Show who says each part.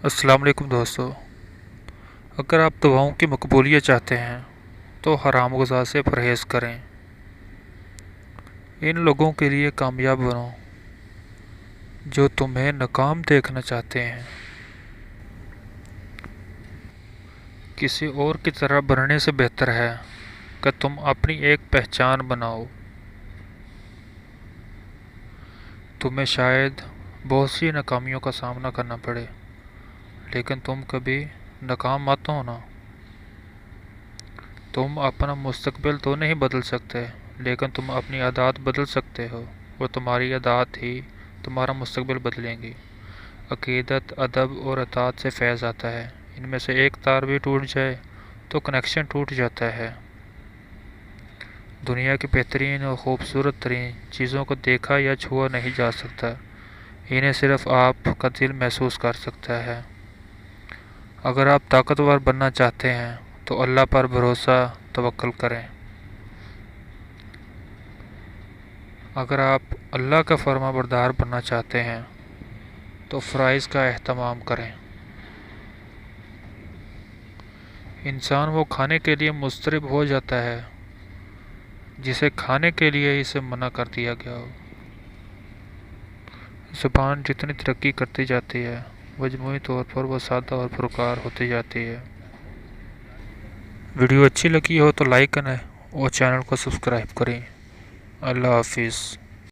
Speaker 1: السلام علیکم دوستو، اگر آپ دعاؤں کی مقبولیت چاہتے ہیں تو حرام غذا سے پرہیز کریں۔ ان لوگوں کے لیے کامیاب بنو جو تمہیں ناکام دیکھنا چاہتے ہیں۔ کسی اور کی طرح بننے سے بہتر ہے کہ تم اپنی ایک پہچان بناؤ۔ تمہیں شاید بہت سی ناکامیوں کا سامنا کرنا پڑے، لیکن تم کبھی ناکام مت ہونا۔ تم اپنا مستقبل تو نہیں بدل سکتے، لیکن تم اپنی عادات بدل سکتے ہو، اور تمہاری عادات ہی تمہارا مستقبل بدلیں گی۔ عقیدت، ادب اور اطاعت سے فیض آتا ہے۔ ان میں سے ایک تار بھی ٹوٹ جائے تو کنیکشن ٹوٹ جاتا ہے۔ دنیا کی بہترین اور خوبصورت ترین چیزوں کو دیکھا یا چھوا نہیں جا سکتا، انہیں صرف آپ کا دل محسوس کر سکتا ہے۔ اگر آپ طاقتور بننا چاہتے ہیں تو اللہ پر بھروسہ توکل کریں۔ اگر آپ اللہ کا فرما بردار بننا چاہتے ہیں تو فرائض کا اہتمام کریں۔ انسان وہ کھانے کے لیے مضطرب ہو جاتا ہے جسے کھانے کے لیے اسے منع کر دیا گیا ہو۔ زبان جتنی ترقی کرتی جاتی ہے، مجموعی طور پر وہ سادہ اور پرکار ہوتی جاتی ہے۔ ویڈیو اچھی لگی ہو تو لائک کریں اور چینل کو سبسکرائب کریں۔ اللہ حافظ۔